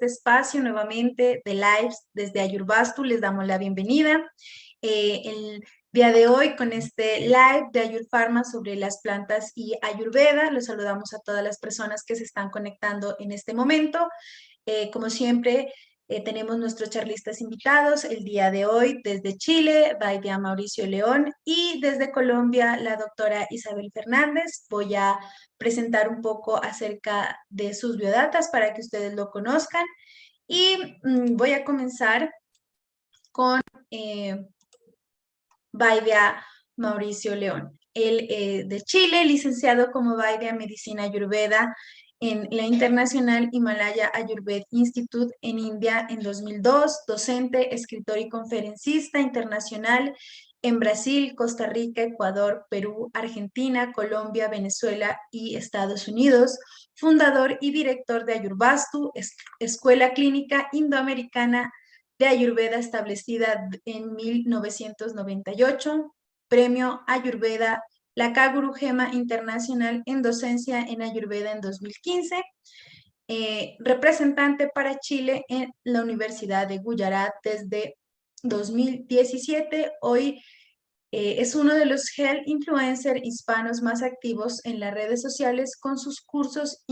este espacio nuevamente de lives desde Ayurvastu. Les damos la bienvenida. El día de hoy con este live de Ayurpharma sobre las plantas y Ayurveda. Los saludamos a todas las personas que se están conectando en este momento. Como siempre, tenemos nuestros charlistas invitados el día de hoy desde Chile, Baidia Mauricio León, y desde Colombia, la doctora Isabel Fernández. Voy a presentar un poco acerca de sus biodatas para que ustedes lo conozcan. Y voy a comenzar con Baidia Mauricio León. Él de Chile, licenciado como Baidia Medicina Ayurveda en la Internacional Himalaya Ayurveda Institute en India en 2002, docente, escritor y conferencista internacional en Brasil, Costa Rica, Ecuador, Perú, Argentina, Colombia, Venezuela y Estados Unidos, fundador y director de Ayurvastu, escuela clínica indoamericana de Ayurveda establecida en 1998, premio Ayurveda, la Kaguru Gema Internacional en docencia en Ayurveda en 2015, representante para Chile en la Universidad de Gujarat desde 2017. Hoy es uno de los health influencers hispanos más activos en las redes sociales con sus cursos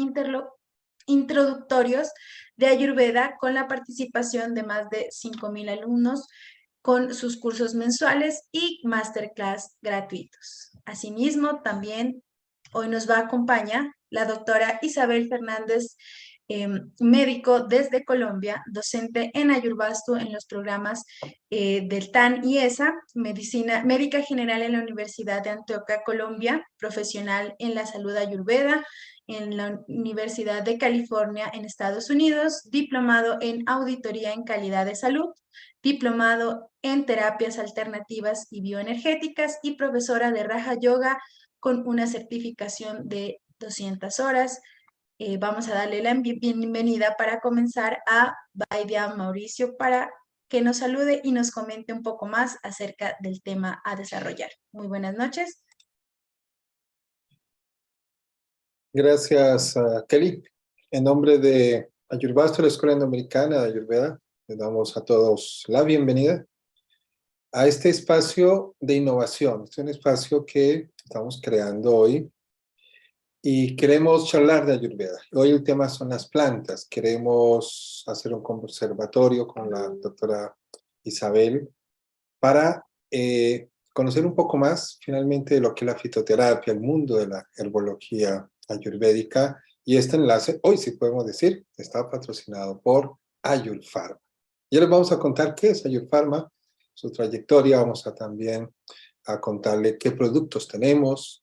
introductorios de Ayurveda, con la participación de más de 5,000 alumnos, con sus cursos mensuales y masterclass gratuitos. Asimismo, también hoy nos va a acompañar la doctora Isabel Fernández, médico desde Colombia, docente en Ayurvastu en los programas del TAN y ESA, medicina médica general en la Universidad de Antioquia, Colombia, profesional en la salud Ayurveda en la Universidad de California en Estados Unidos, diplomado en auditoría en calidad de salud, diplomado en terapias alternativas y bioenergéticas y profesora de Raja Yoga con una certificación de 200 horas. Vamos a darle la bienvenida para comenzar a Baidia Mauricio para que nos salude y nos comente un poco más acerca del tema a desarrollar. Muy buenas noches. Gracias, Kelly. En nombre de Ayurvastu, la Escuela Indoamericana de Ayurveda, le damos a todos la bienvenida a este espacio de innovación. Es un espacio que estamos creando hoy y queremos charlar de Ayurveda. Hoy el tema son las plantas. Queremos hacer un conversatorio con la doctora Isabel para conocer un poco más finalmente de lo que es la fitoterapia, el mundo de la herbología ayurvédica, y este enlace, hoy sí podemos decir, está patrocinado por Ayurpharma. Ya les vamos a contar qué es Ayurpharma, su trayectoria, vamos a también a contarle qué productos tenemos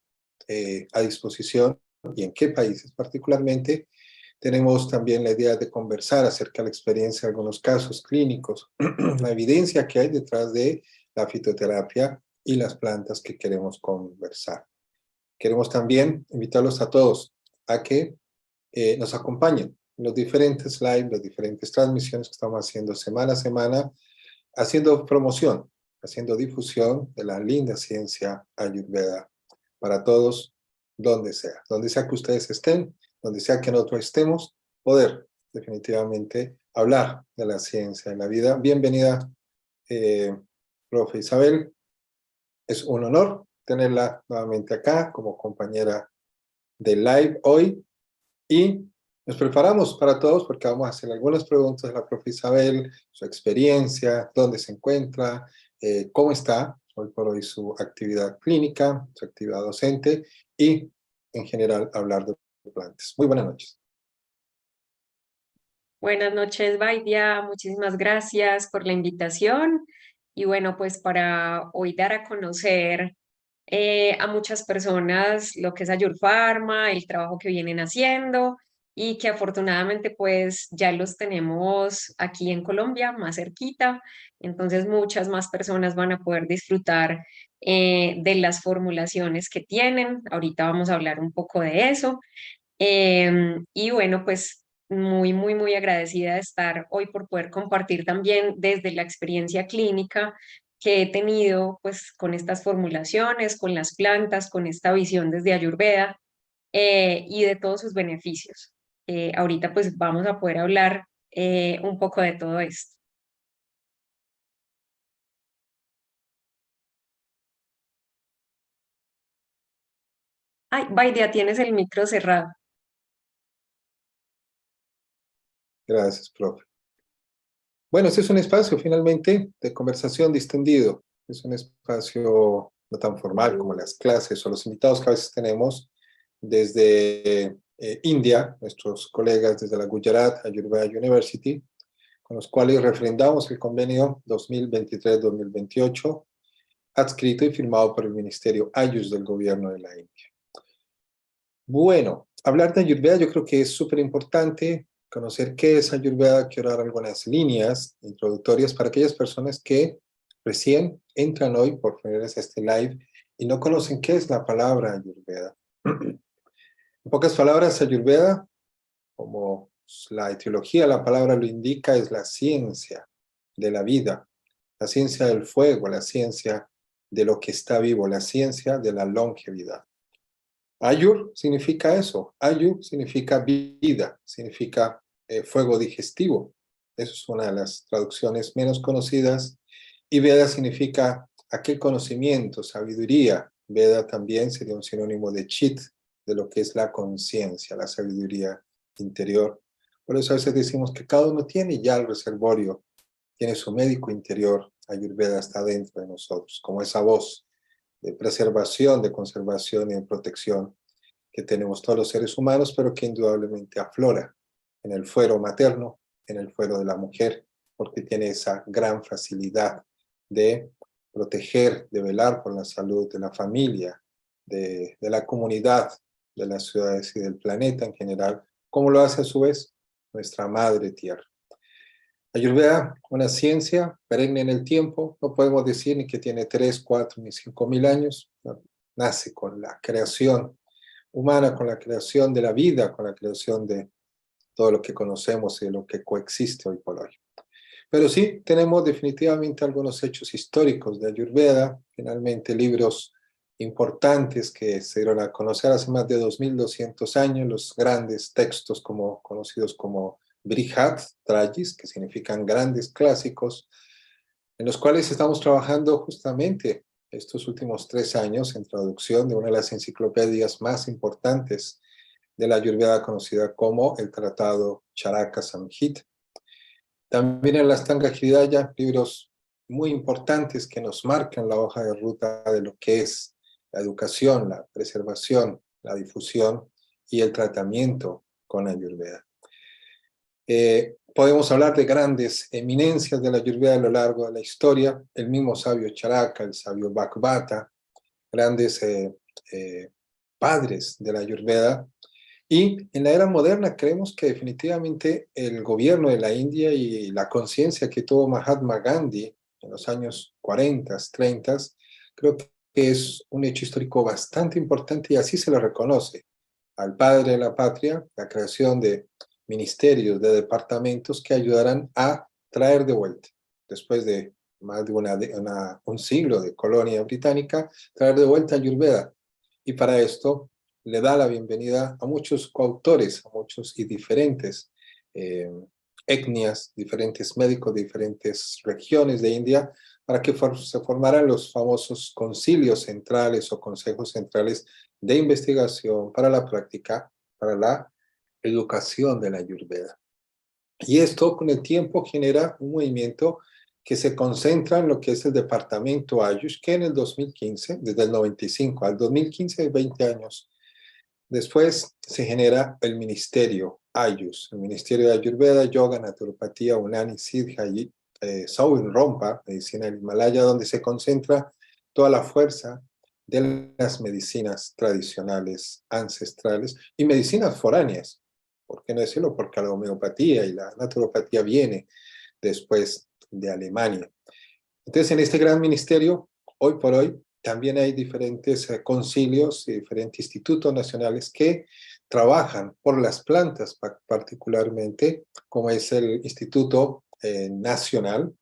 a disposición y en qué países particularmente. Tenemos también la idea de conversar acerca de la experiencia de algunos casos clínicos, la evidencia que hay detrás de la fitoterapia y las plantas que queremos conversar. Queremos también invitarlos a todos a que nos acompañen en los diferentes lives, las diferentes transmisiones que estamos haciendo semana a semana, haciendo promoción, haciendo difusión de la linda ciencia Ayurveda para todos, donde sea que ustedes estén, donde sea que nosotros estemos, poder definitivamente hablar de la ciencia en la vida. Bienvenida, profe Isabel. Es un honor tenerla nuevamente acá como compañera de live hoy, y nos preparamos para todos porque vamos a hacer algunas preguntas a la profe Isabel, su experiencia, dónde se encuentra, cómo está hoy por hoy su actividad clínica, su actividad docente y en general hablar de plantas. Muy buenas noches. Buenas noches, Baidia. Muchísimas gracias por la invitación. Y bueno, pues para hoy dar a conocer a muchas personas lo que es Ayurpharma, el trabajo que vienen haciendo y que afortunadamente pues ya los tenemos aquí en Colombia, más cerquita. Entonces muchas más personas van a poder disfrutar de las formulaciones que tienen. Ahorita vamos a hablar un poco de eso. Y bueno, pues muy agradecida de estar hoy por poder compartir también desde la experiencia clínica que he tenido pues con estas formulaciones, con las plantas, con esta visión desde Ayurveda y de todos sus beneficios. Ahorita pues vamos a poder hablar un poco de todo esto. Ay, Baidia, tienes el micro cerrado. Gracias, profe. Bueno, este es un espacio finalmente de conversación distendido. Es un espacio no tan formal como las clases o los invitados que a veces tenemos desde India, nuestros colegas desde la Gujarat Ayurveda University, con los cuales refrendamos el convenio 2023-2028, adscrito y firmado por el Ministerio Ayush del Gobierno de la India. Bueno, hablar de Ayurveda yo creo que es súper importante conocer qué es Ayurveda. Quiero dar algunas líneas introductorias para aquellas personas que recién entran hoy por primera vez a este live y no conocen qué es la palabra Ayurveda. En pocas palabras, Ayurveda, como la etiología, la palabra lo indica, es la ciencia de la vida, la ciencia del fuego, la ciencia de lo que está vivo, la ciencia de la longevidad. Ayur significa eso, Ayu significa vida, significa fuego digestivo. Eso es una de las traducciones menos conocidas. Y Veda significa aquel conocimiento, sabiduría. Veda también sería un sinónimo de Chit, de lo que es la conciencia, la sabiduría interior. Por eso a veces decimos que cada uno tiene ya el reservorio, tiene su médico interior. Ayurveda está dentro de nosotros, como esa voz de preservación, de conservación y de protección que tenemos todos los seres humanos, pero que indudablemente aflora en el fuero materno, en el fuero de la mujer, porque tiene esa gran facilidad de proteger, de velar por la salud de la familia, de la comunidad, de las ciudades y del planeta en general, como lo hace a su vez nuestra madre tierra. Ayurveda, una ciencia perenne en el tiempo, no podemos decir ni que tiene 3, 4 ni 5.000 años, no, nace con la creación humana, con la creación de la vida, con la creación de todo lo que conocemos y de lo que coexiste hoy por hoy. Pero sí, tenemos definitivamente algunos hechos históricos de Ayurveda, finalmente libros importantes que se dieron a conocer hace más de 2.200 años, los grandes textos conocidos como Brihad Trajis, que significan grandes clásicos, en los cuales estamos trabajando justamente estos últimos 3 años en traducción de una de las enciclopedias más importantes de la Ayurveda, conocida como el Tratado Charaka Samhita. También en la Astanga Hridaya, libros muy importantes que nos marcan la hoja de ruta de lo que es la educación, la preservación, la difusión y el tratamiento con Ayurveda. Podemos hablar de grandes eminencias de la Ayurveda a lo largo de la historia, el mismo sabio Charaka, el sabio Bhagavata, grandes padres de la Ayurveda. Y en la era moderna creemos que definitivamente el gobierno de la India y la conciencia que tuvo Mahatma Gandhi en los años 40, 30, creo que es un hecho histórico bastante importante y así se lo reconoce al padre de la patria, la creación de ministerios, de departamentos que ayudarán a traer de vuelta, después de más de un siglo de colonia británica, traer de vuelta a Ayurveda. Y para esto le da la bienvenida a muchos coautores, a muchos y diferentes etnias, diferentes médicos de diferentes regiones de India, para que se formaran los famosos concilios centrales o consejos centrales de investigación para la práctica, para la educación de la Ayurveda. Y esto con el tiempo genera un movimiento que se concentra en lo que es el departamento Ayush, que en el 2015, desde el 95 al 2015, hay 20 años. Después se genera el Ministerio Ayush, el Ministerio de Ayurveda, Yoga, Naturopatía, Unani, Siddha y Sauin Rompa, Medicina del Himalaya, donde se concentra toda la fuerza de las medicinas tradicionales, ancestrales y medicinas foráneas. ¿Por qué no decirlo? Porque la homeopatía y la naturopatía viene después de Alemania. Entonces, en este gran ministerio, hoy por hoy, también hay diferentes concilios y diferentes institutos nacionales que trabajan por las plantas particularmente, como es el Instituto Nacional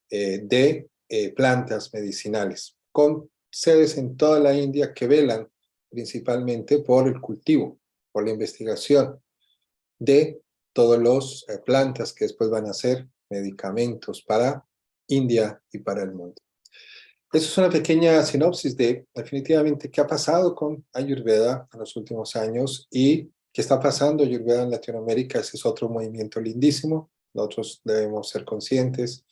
de Plantas Medicinales, con sedes en toda la India que velan principalmente por el cultivo, por la investigación de todas las plantas que después van a ser medicamentos para India y para el mundo. Eso es una pequeña sinopsis de definitivamente qué ha pasado con Ayurveda en los últimos años y qué está pasando Ayurveda en Latinoamérica. Ese es otro movimiento lindísimo. Nosotros debemos ser conscientes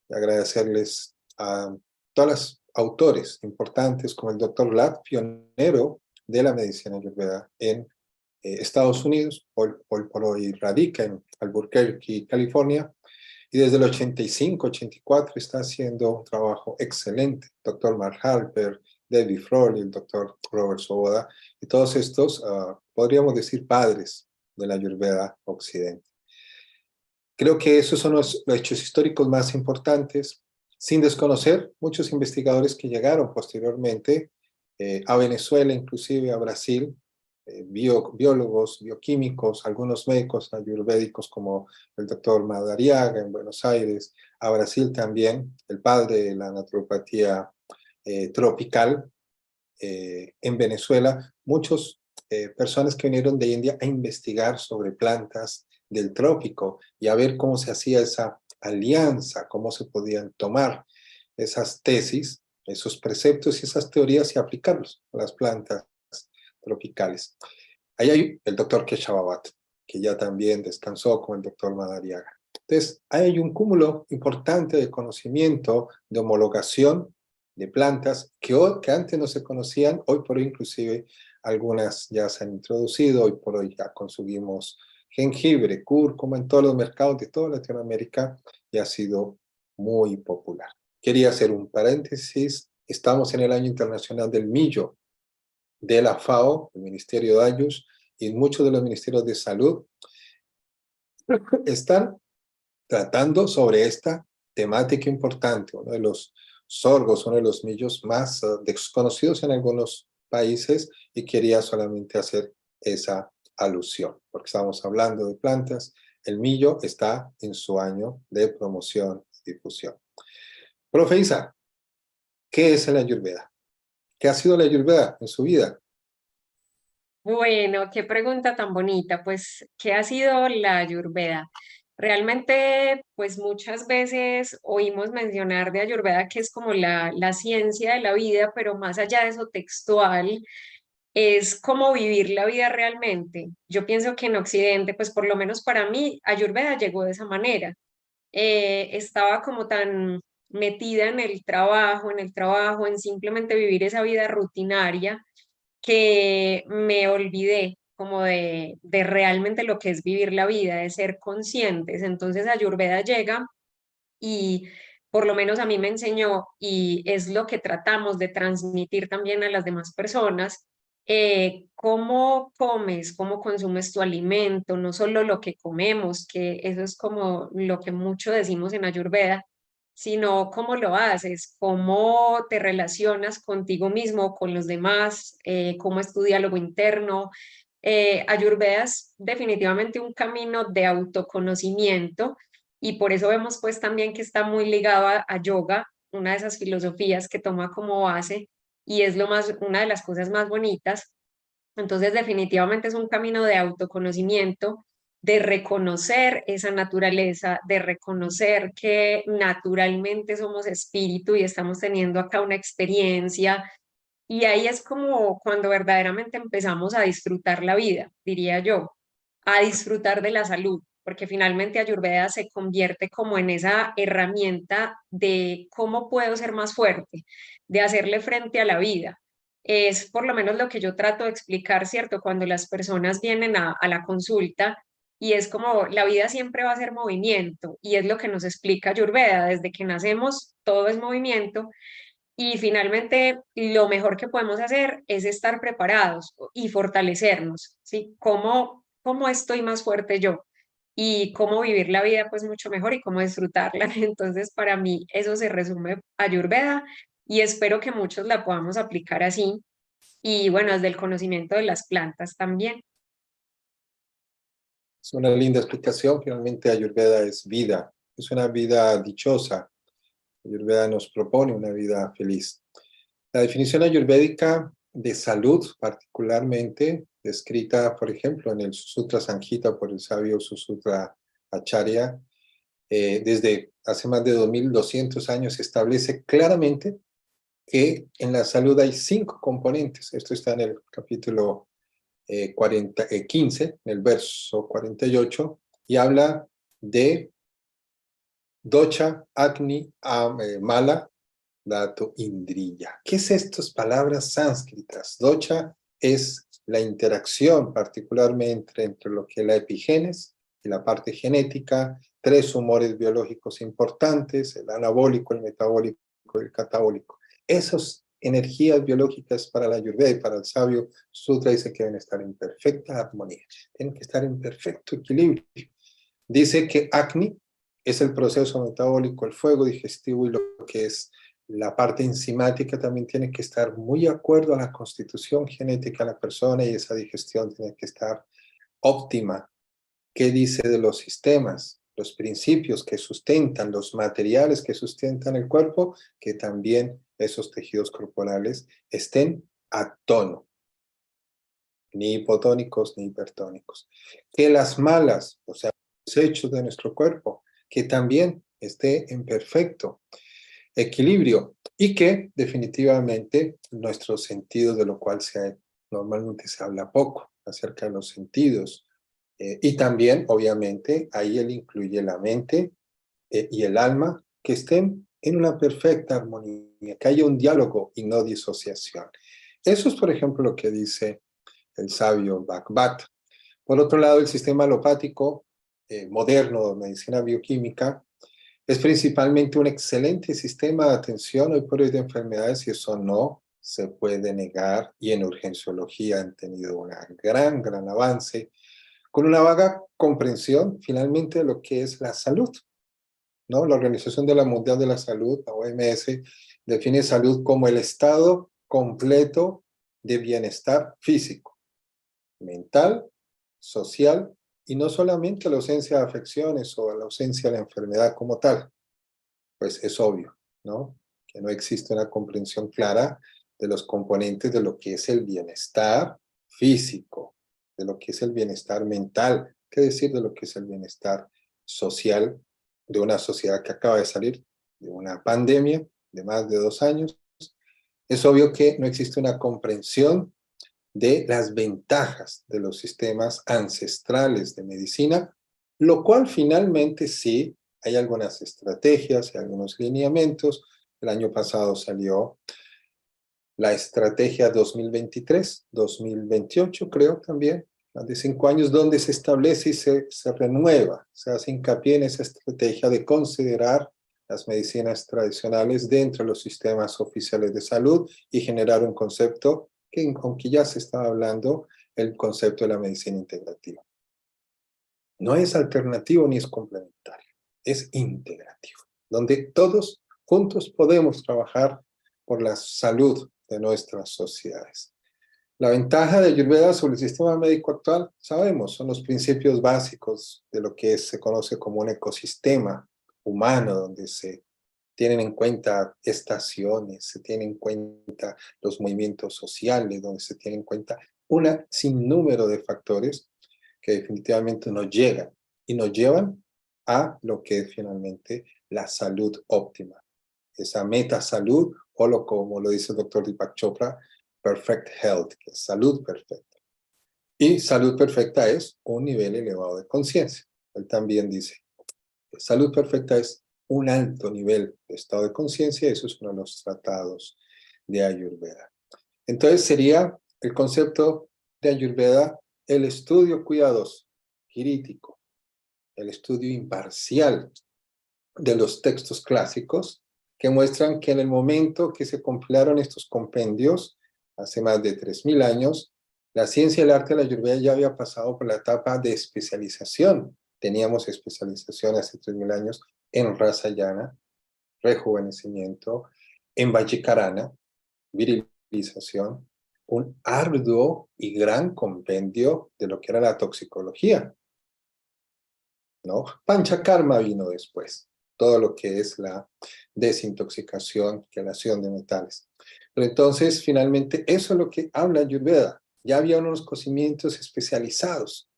y agradecerles a todos los autores importantes como el Dr. Ladd, pionero de la medicina Ayurveda en Estados Unidos, hoy por hoy radica en Albuquerque, California, y desde el 85, 84 está haciendo un trabajo excelente. Dr. Mark Harper, David Froehlich, el Dr. Robert Soboda, y todos estos, podríamos decir, padres de la Ayurveda Occidente. Creo que esos son los hechos históricos más importantes, sin desconocer muchos investigadores que llegaron posteriormente a Venezuela, inclusive a Brasil, biólogos, bioquímicos, algunos médicos ayurvédicos como el doctor Madariaga en Buenos Aires, a Brasil también, el padre de la naturopatía tropical en Venezuela, muchas personas que vinieron de India a investigar sobre plantas del trópico y a ver cómo se hacía esa alianza, cómo se podían tomar esas tesis, esos preceptos y esas teorías y aplicarlos a las plantas tropicales. Ahí hay el doctor Keshavat, que ya también descansó con el doctor Madariaga. Entonces, hay un cúmulo importante de conocimiento, de homologación de plantas que antes no se conocían, hoy por hoy inclusive algunas ya se han introducido, hoy por hoy ya consumimos jengibre, cúrcuma en todos los mercados de toda Latinoamérica y ha sido muy popular. Quería hacer un paréntesis, estamos en el Año Internacional del Millo, de la FAO, el Ministerio de Ayush y muchos de los ministerios de salud están tratando sobre esta temática importante, uno de los sorgos, uno de los millos más desconocidos en algunos países y quería solamente hacer esa alusión, porque estamos hablando de plantas, el millo está en su año de promoción y difusión. Profe Isa, ¿qué es la Ayurveda? ¿Qué ha sido la Ayurveda en su vida? Bueno, qué pregunta tan bonita. Pues, ¿qué ha sido la Ayurveda? Realmente, pues muchas veces oímos mencionar de Ayurveda que es como la ciencia de la vida, pero más allá de eso textual, es cómo vivir la vida realmente. Yo pienso que en Occidente, pues por lo menos para mí, Ayurveda llegó de esa manera. Estaba como tan metida en el trabajo, en simplemente vivir esa vida rutinaria que me olvidé como de realmente lo que es vivir la vida, de ser conscientes. Entonces Ayurveda llega y por lo menos a mí me enseñó y es lo que tratamos de transmitir también a las demás personas, cómo comes, cómo consumes tu alimento, no solo lo que comemos, que eso es como lo que mucho decimos en Ayurveda, sino cómo lo haces, cómo te relacionas contigo mismo, con los demás, cómo es tu diálogo interno. Ayurveda es definitivamente un camino de autoconocimiento y por eso vemos pues también que está muy ligado a yoga, una de esas filosofías que toma como base y es una de las cosas más bonitas. Entonces definitivamente es un camino de autoconocimiento, de reconocer esa naturaleza, de reconocer que naturalmente somos espíritu y estamos teniendo acá una experiencia. Y ahí es como cuando verdaderamente empezamos a disfrutar la vida, diría yo, a disfrutar de la salud, porque finalmente Ayurveda se convierte como en esa herramienta de cómo puedo ser más fuerte, de hacerle frente a la vida. Es por lo menos lo que yo trato de explicar, ¿cierto? Cuando las personas vienen a la consulta y es como la vida siempre va a ser movimiento y es lo que nos explica Ayurveda, desde que nacemos todo es movimiento y finalmente, lo mejor que podemos hacer es estar preparados y fortalecernos, ¿sí? ¿Cómo estoy más fuerte yo? Y cómo vivir la vida pues mucho mejor y cómo disfrutarla. Entonces, para mí eso se resume a Ayurveda y espero que muchos la podamos aplicar así. Y bueno, desde el conocimiento de las plantas también. Es una linda explicación. Finalmente, Ayurveda es vida. Es una vida dichosa. Ayurveda nos propone una vida feliz. La definición ayurvédica de salud, particularmente descrita, por ejemplo, en el Susutra Samhita por el sabio Susutra Acharya, desde hace más de 2200 años se establece claramente que en la salud hay 5 componentes. Esto está en el capítulo 15, en el verso 48, y habla de Docha, Agni, Mala, Dato, Indriya. ¿Qué es estas palabras sánscritas? Docha es la interacción particularmente entre lo que es la epigénesis y la parte genética, 3 humores biológicos importantes, el anabólico, el metabólico y el catabólico. Esas energías biológicas para la Ayurveda y para el sabio Sutra dice que deben estar en perfecta armonía, tienen que estar en perfecto equilibrio. Dice que Agni es el proceso metabólico, el fuego digestivo, y lo que es la parte enzimática también tiene que estar muy de acuerdo a la constitución genética de la persona, y esa digestión tiene que estar óptima. ¿Qué dice de los sistemas, los principios que sustentan, los materiales que sustentan el cuerpo? Que también esos tejidos corporales estén a tono, ni hipotónicos ni hipertónicos. Que las malas, o sea, los desechos de nuestro cuerpo, que también esté en perfecto equilibrio, y que definitivamente nuestros sentidos, de lo cual normalmente se habla poco acerca de los sentidos, y también obviamente ahí él incluye la mente y el alma, que estén en una perfecta armonía, que haya un diálogo y no disociación. Eso es, por ejemplo, lo que dice el sabio Bhagavad. Por otro lado, el sistema alopático moderno de medicina bioquímica es principalmente un excelente sistema de atención hoy por hoy de enfermedades, y eso no se puede negar, y en urgenciología han tenido un gran avance, con una vaga comprensión finalmente de lo que es la salud, ¿no? La Organización Mundial de la Salud, la OMS, define salud como el estado completo de bienestar físico, mental, social, y no solamente la ausencia de afecciones o la ausencia de la enfermedad como tal. Pues es obvio, ¿no? Que no existe una comprensión clara de los componentes de lo que es el bienestar físico, de lo que es el bienestar mental, qué decir de lo que es el bienestar social de una sociedad que acaba de salir de una pandemia de más de 2 años. Es obvio que no existe una comprensión de las ventajas de los sistemas ancestrales de medicina, lo cual finalmente sí, hay algunas estrategias y algunos lineamientos. El año pasado salió la estrategia 2023-2028, creo también, más de 5 años, donde se establece y se renueva, se hace hincapié en esa estrategia de considerar las medicinas tradicionales dentro de los sistemas oficiales de salud y generar un concepto que, aunque ya se estaba hablando, el concepto de la medicina integrativa. No es alternativo ni es complementario, es integrativo, donde todos juntos podemos trabajar por la salud de nuestras sociedades. La ventaja de Ayurveda sobre el sistema médico actual, sabemos, son los principios básicos de lo que se conoce como un ecosistema humano, donde se tienen en cuenta estaciones, se tienen en cuenta los movimientos sociales, donde se tienen en cuenta un sinnúmero de factores que definitivamente nos llegan y nos llevan a lo que es finalmente la salud óptima. Esa meta salud, o como lo dice el doctor Deepak Chopra, perfect health, que es salud perfecta. Y salud perfecta es un nivel elevado de conciencia. Él también dice que salud perfecta es un alto nivel de estado de conciencia, eso es uno de los tratados de Ayurveda. Entonces sería el concepto de Ayurveda el estudio cuidadoso, crítico, el estudio imparcial de los textos clásicos que muestran que en el momento que se compilaron estos compendios, hace más de 3000 años, la ciencia y el arte de la Ayurveda ya había pasado por la etapa de especialización. Teníamos especialización hace 3000 años en Rasayana, rejuvenecimiento, en Vajikarana, virilización, un arduo y gran compendio de lo que era la toxicología, ¿no? Panchakarma vino después. todo lo que es la desintoxicación, quelación de metales. Pero entonces, finalmente, eso es lo que habla Ayurveda. Ya había unos conocimientos especializados.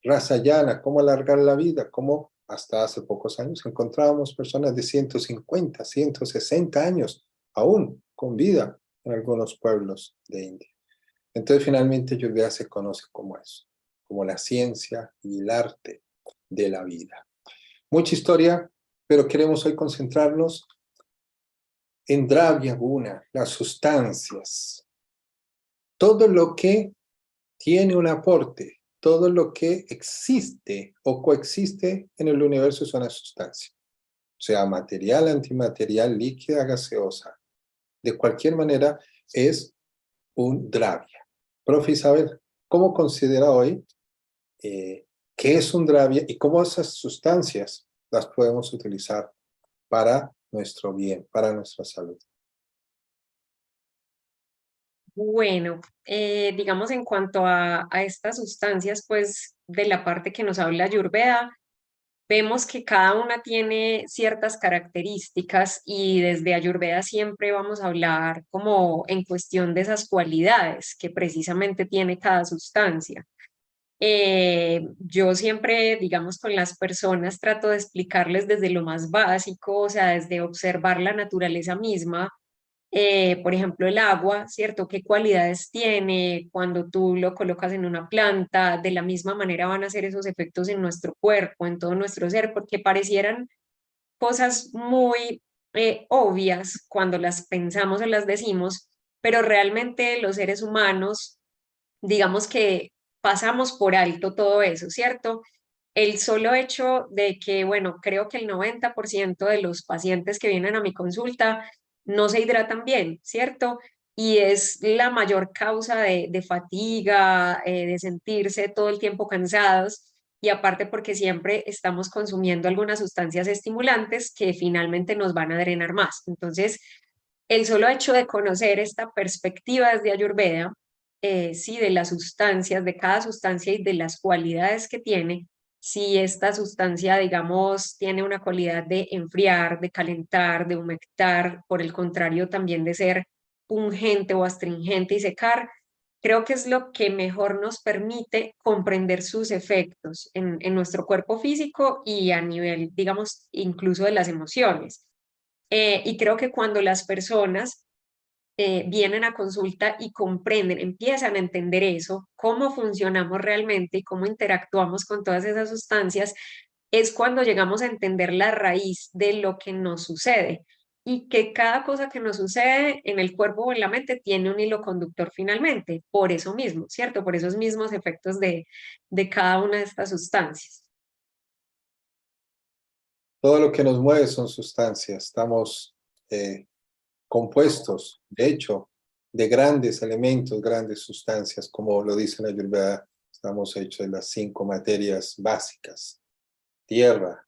Rasayana, cómo alargar la vida, cómo hasta hace pocos años encontrábamos personas de 150, 160 años, aún con vida en algunos pueblos de India. Entonces, finalmente, Ayurveda se conoce como eso, como la ciencia y el arte de la vida. Mucha historia, pero queremos hoy concentrarnos en Dravya Guna, las sustancias. Todo lo que tiene un aporte, todo lo que existe o coexiste en el universo es una sustancia. Sea material, antimaterial, líquida, gaseosa. De cualquier manera, es un Dravya. Profe Isabel, ¿cómo considera hoy qué es un Dravya y cómo esas sustancias las podemos utilizar para nuestro bien, para nuestra salud? Bueno, digamos en cuanto a estas sustancias, pues de la parte que nos habla Ayurveda, vemos que cada una tiene ciertas características y desde Ayurveda siempre vamos a hablar como en cuestión de esas cualidades que precisamente tiene cada sustancia. Yo siempre, digamos, con las personas trato de explicarles desde lo más básico, o sea, desde observar la naturaleza misma. Por ejemplo, el agua, ¿cierto? ¿Qué cualidades tiene cuando tú lo colocas en una planta? De la misma manera van a hacer esos efectos en nuestro cuerpo, en todo nuestro ser, porque parecieran cosas muy obvias cuando las pensamos o las decimos, pero realmente los seres humanos, digamos que pasamos por alto todo eso, ¿cierto? El solo hecho de que, bueno, creo que el 90% de los pacientes que vienen a mi consulta no se hidratan bien, ¿cierto? Y es la mayor causa de fatiga, de sentirse todo el tiempo cansados y aparte porque siempre estamos consumiendo algunas sustancias estimulantes que finalmente nos van a drenar más. Entonces, el solo hecho de conocer esta perspectiva desde Ayurveda, sí, de las sustancias, de cada sustancia y de las cualidades que tiene, si esta sustancia, digamos, tiene una cualidad de enfriar, de calentar, de humectar, por el contrario, también de ser pungente o astringente y secar, creo que es lo que mejor nos permite comprender sus efectos en nuestro cuerpo físico y a nivel, digamos, incluso de las emociones. Y creo que cuando las personas vienen a consulta y comprenden, empiezan a entender eso, cómo funcionamos realmente y cómo interactuamos con todas esas sustancias, es cuando llegamos a entender la raíz de lo que nos sucede y que cada cosa que nos sucede en el cuerpo o en la mente tiene un hilo conductor finalmente, por eso mismo, ¿cierto? Por esos mismos efectos de cada una de estas sustancias. Todo lo que nos mueve son sustancias. Estamos compuestos, de hecho, de grandes elementos, grandes sustancias, como lo dice la Ayurveda, estamos hechos de las 5 materias básicas: tierra,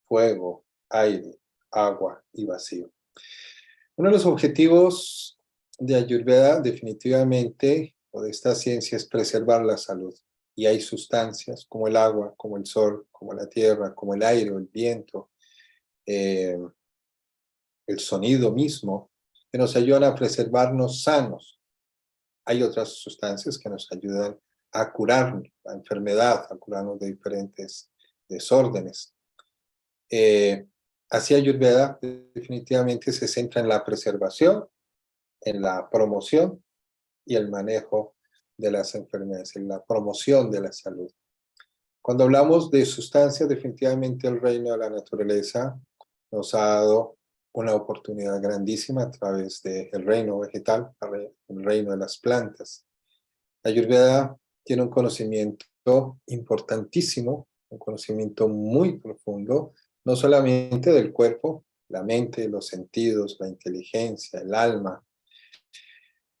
fuego, aire, agua y vacío. Uno de los objetivos de Ayurveda, definitivamente, o de esta ciencia, es preservar la salud. Y hay sustancias como el agua, como el sol, como la tierra, como el aire o el viento, el sonido mismo, que nos ayudan a preservarnos sanos. Hay otras sustancias que nos ayudan a curar la enfermedad, a curarnos de diferentes desórdenes. Así Ayurveda definitivamente se centra en la preservación, en la promoción y el manejo de las enfermedades, en la promoción de la salud. Cuando hablamos de sustancias, definitivamente el reino de la naturaleza nos ha dado una oportunidad grandísima a través del reino vegetal, el reino de las plantas. La Ayurveda tiene un conocimiento importantísimo, un conocimiento muy profundo, no solamente del cuerpo, la mente, los sentidos, la inteligencia, el alma,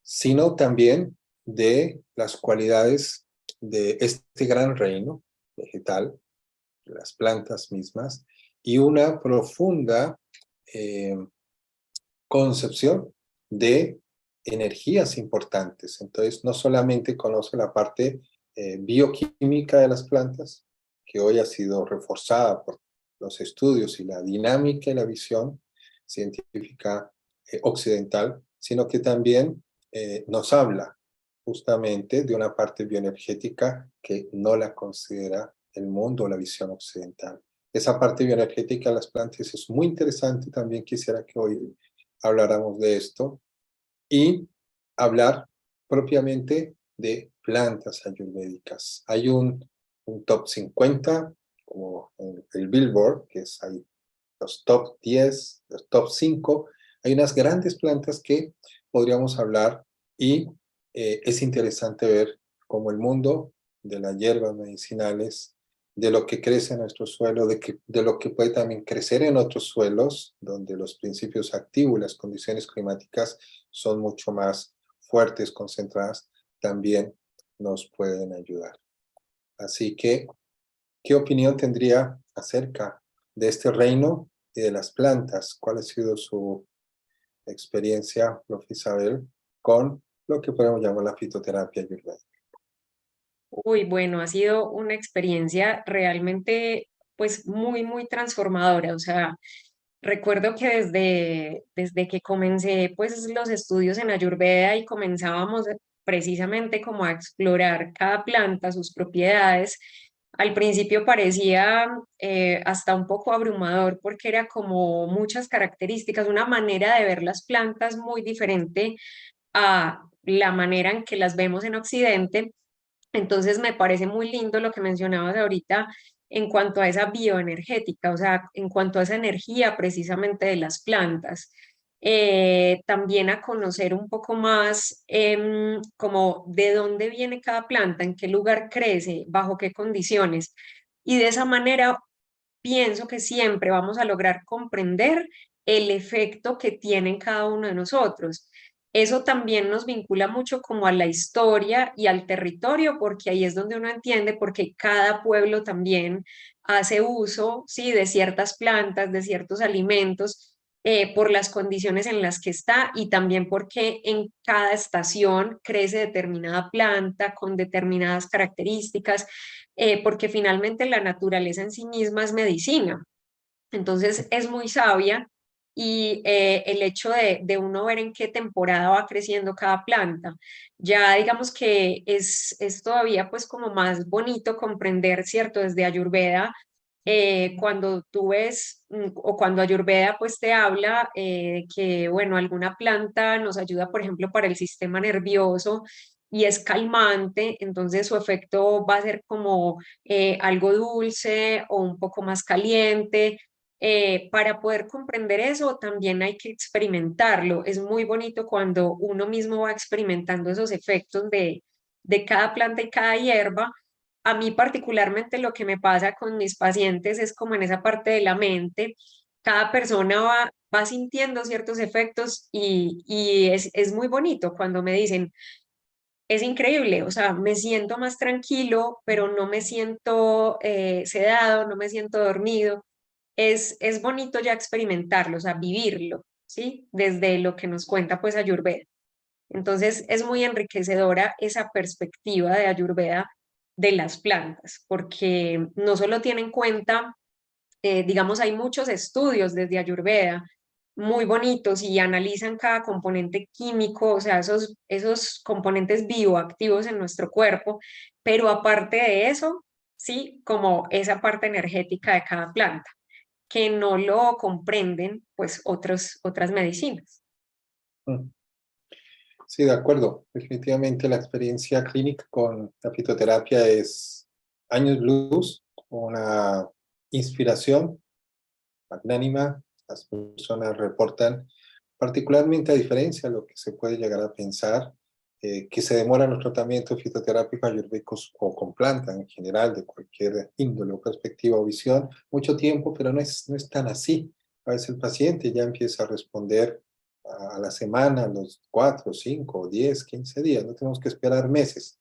sino también de las cualidades de este gran reino vegetal, las plantas mismas, y una profunda concepción de energías importantes. Entonces, no solamente conoce la parte bioquímica de las plantas, que hoy ha sido reforzada por los estudios y la dinámica y la visión científica occidental, sino que también nos habla justamente de una parte bioenergética que no la considera el mundo o la visión occidental. Esa parte bioenergética de las plantas es muy interesante, también quisiera que hoy habláramos de esto y hablar propiamente de plantas ayurvédicas. Hay un top 50, como el Billboard, que es ahí los top 10, los top 5. Hay unas grandes plantas que podríamos hablar y es interesante ver cómo el mundo de las hierbas medicinales, de lo que crece en nuestro suelo, de lo que puede también crecer en otros suelos, donde los principios activos y las condiciones climáticas son mucho más fuertes, concentradas, también nos pueden ayudar. Así que, ¿qué opinión tendría acerca de este reino y de las plantas? ¿Cuál ha sido su experiencia, profe Isabel, con lo que podemos llamar la fitoterapia ayurvédica? Uy, bueno, ha sido una experiencia realmente, pues, muy transformadora. O sea, recuerdo que desde que comencé, pues, los estudios en Ayurveda y comenzábamos precisamente como a explorar cada planta, sus propiedades, al principio parecía hasta un poco abrumador porque era como muchas características, una manera de ver las plantas muy diferente a la manera en que las vemos en Occidente. Entonces me parece muy lindo lo que mencionabas ahorita en cuanto a esa bioenergética, o sea, en cuanto a esa energía precisamente de las plantas. También a conocer un poco más como de dónde viene cada planta, en qué lugar crece, bajo qué condiciones. Y de esa manera pienso que siempre vamos a lograr comprender el efecto que tiene en cada uno de nosotros. Eso también nos vincula mucho como a la historia y al territorio, porque ahí es donde uno entiende porque cada pueblo también hace uso, sí, de ciertas plantas, de ciertos alimentos, por las condiciones en las que está y también porque en cada estación crece determinada planta con determinadas características, porque finalmente la naturaleza en sí misma es medicina. Entonces es muy sabia y el hecho de uno ver en qué temporada va creciendo cada planta, ya digamos que es todavía pues como más bonito comprender, ¿cierto? Desde Ayurveda, cuando tú ves o cuando Ayurveda pues te habla que, bueno, alguna planta nos ayuda, por ejemplo, para el sistema nervioso y es calmante, entonces su efecto va a ser como algo dulce o un poco más caliente. Para poder comprender eso también hay que experimentarlo. Es muy bonito cuando uno mismo va experimentando esos efectos de cada planta y cada hierba. A mí particularmente lo que me pasa con mis pacientes es como en esa parte de la mente, cada persona va sintiendo ciertos efectos y es muy bonito cuando me dicen, es increíble, o sea, me siento más tranquilo, pero no me siento sedado, no me siento dormido. Es bonito ya experimentarlo, o sea, vivirlo, ¿sí? Desde lo que nos cuenta pues Ayurveda. Entonces es muy enriquecedora esa perspectiva de Ayurveda de las plantas, porque no solo tiene en cuenta, digamos, hay muchos estudios desde Ayurveda muy bonitos y analizan cada componente químico, o sea, esos componentes bioactivos en nuestro cuerpo, pero aparte de eso, sí, como esa parte energética de cada planta, que no lo comprenden, pues, otras medicinas. Mm. Sí, de acuerdo. Definitivamente la experiencia clínica con la fitoterapia es años luz, una inspiración magnánima. Las personas reportan, particularmente a diferencia de lo que se puede llegar a pensar, que se demoran los tratamientos fitoterápicos ayurvédicos o con planta en general, de cualquier índole o perspectiva o visión, mucho tiempo, pero no es tan así. A veces el paciente ya empieza a responder a la semana, a los 4, 5, 10, 15 días, no tenemos que esperar meses.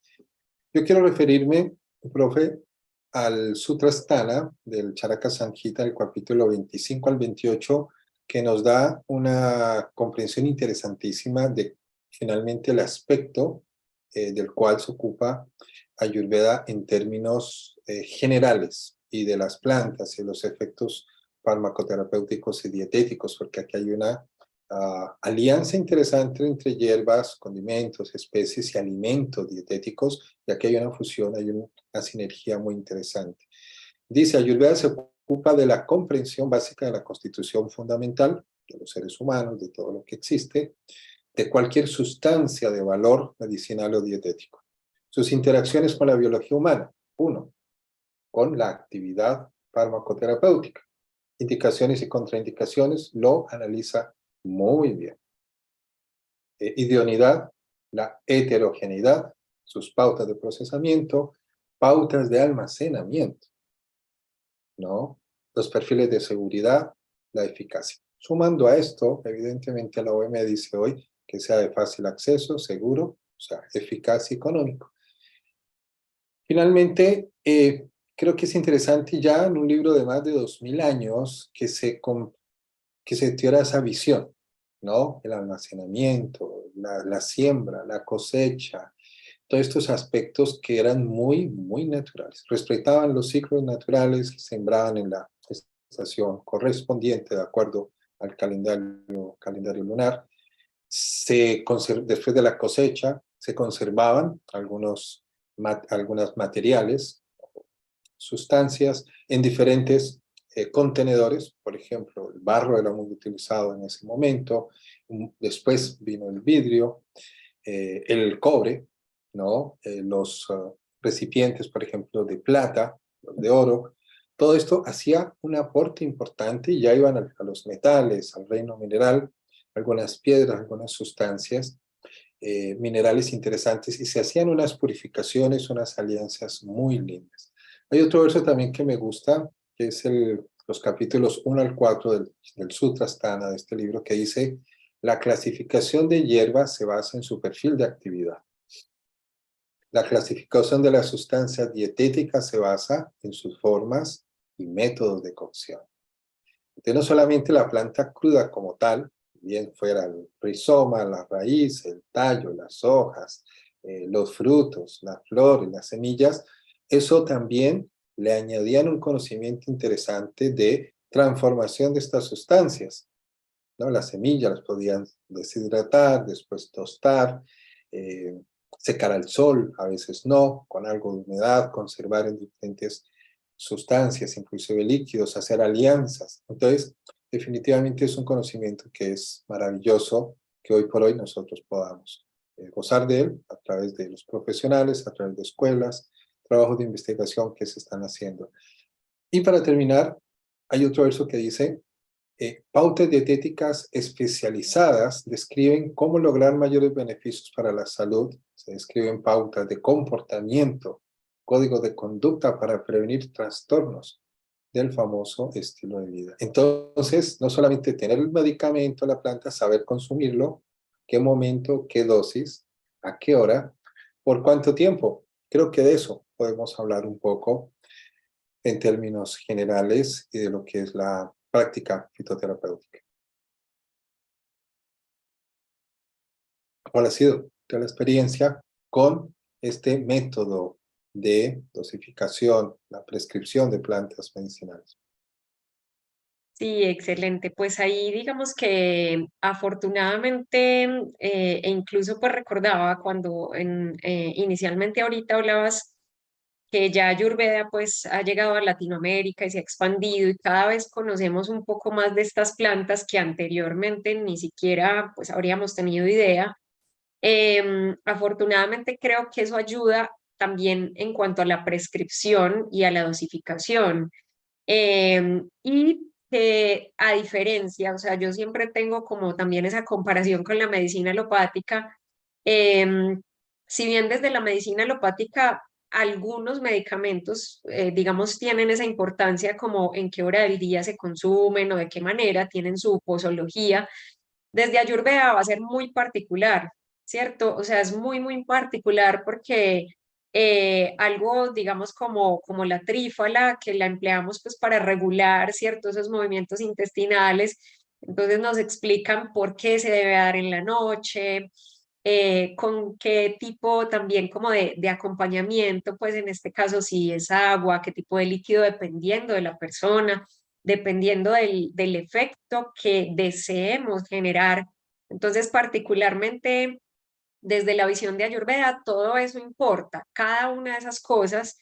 Yo quiero referirme, profe, al Sutrasthana del Charaka Samhita, el capítulo 25 al 28, que nos da una comprensión interesantísima de finalmente el aspecto del cual se ocupa Ayurveda en términos generales y de las plantas y los efectos farmacoterapéuticos y dietéticos, porque aquí hay una alianza interesante entre hierbas, condimentos, especies y alimentos dietéticos, y aquí hay una fusión, hay una sinergia muy interesante. Dice, Ayurveda se ocupa de la comprensión básica de la constitución fundamental de los seres humanos, de todo lo que existe, de cualquier sustancia de valor medicinal o dietético. Sus interacciones con la biología humana. 1. Con la actividad farmacoterapéutica. Indicaciones y contraindicaciones lo analiza muy bien. Idoneidad, la heterogeneidad, sus pautas de procesamiento, pautas de almacenamiento, ¿no? Los perfiles de seguridad, la eficacia. Sumando a esto, evidentemente la OMS dice hoy que sea de fácil acceso, seguro, o sea, eficaz y económico. Finalmente, creo que es interesante ya en un libro de más de 2000 años que se diera esa visión, ¿no? El almacenamiento, la siembra, la cosecha, todos estos aspectos que eran muy, muy naturales. Respetaban los ciclos naturales, sembraban en la estación correspondiente de acuerdo al calendario lunar. Después de la cosecha se conservaban algunos materiales, sustancias en diferentes contenedores. Por ejemplo, el barro era muy utilizado en ese momento, después vino el vidrio, el cobre, ¿no? Los recipientes, por ejemplo, de plata, de oro. Todo esto hacía un aporte importante y ya iban a los metales, al reino mineral, algunas piedras, algunas sustancias minerales interesantes, y se hacían unas purificaciones, unas alianzas muy lindas. Hay otro verso también que me gusta, que es los capítulos 1 al 4 del Sutrasthana, de este libro, que dice: la clasificación de hierbas se basa en su perfil de actividad. La clasificación de las sustancias dietéticas se basa en sus formas y métodos de cocción. Entonces, no solamente la planta cruda como tal, bien fuera el rizoma, la raíz, el tallo, las hojas, los frutos, la flor y las semillas, eso también le añadían un conocimiento interesante de transformación de estas sustancias, ¿no? Las semillas las podían deshidratar, después tostar, secar al sol, a veces no, con algo de humedad, conservar en diferentes sustancias, inclusive líquidos, hacer alianzas. Entonces, definitivamente es un conocimiento que es maravilloso, que hoy por hoy nosotros podamos gozar de él a través de los profesionales, a través de escuelas, trabajos de investigación que se están haciendo. Y para terminar, hay otro verso que dice: pautas dietéticas especializadas describen cómo lograr mayores beneficios para la salud. Se describen pautas de comportamiento, código de conducta para prevenir trastornos del famoso estilo de vida. Entonces, no solamente tener el medicamento, la planta, saber consumirlo, qué momento, qué dosis, a qué hora, por cuánto tiempo. Creo que de eso podemos hablar un poco en términos generales y de lo que es la práctica fitoterapéutica. ¿Cuál ha sido la experiencia con este método de dosificación, la prescripción de plantas medicinales? Sí, excelente. Pues ahí digamos que afortunadamente, e incluso pues recordaba cuando inicialmente ahorita hablabas que ya Ayurveda pues ha llegado a Latinoamérica y se ha expandido y cada vez conocemos un poco más de estas plantas que anteriormente ni siquiera pues habríamos tenido idea. Afortunadamente creo que eso ayuda también en cuanto a la prescripción y a la dosificación. Y que a diferencia, o sea, yo siempre tengo como también esa comparación con la medicina alopática. em, si bien desde la medicina alopática algunos medicamentos, digamos, tienen esa importancia como en qué hora del día se consumen o de qué manera tienen su posología, desde Ayurveda va a ser muy particular, ¿cierto? O sea, es muy, muy particular porque algo, digamos, como la trífala, que la empleamos pues para regular, ¿cierto? Esos movimientos intestinales, entonces nos explican por qué se debe dar en la noche, con qué tipo también como de acompañamiento, pues en este caso si es agua, qué tipo de líquido, dependiendo de la persona, dependiendo del efecto que deseemos generar. Entonces, particularmente desde la visión de Ayurveda, todo eso importa, cada una de esas cosas,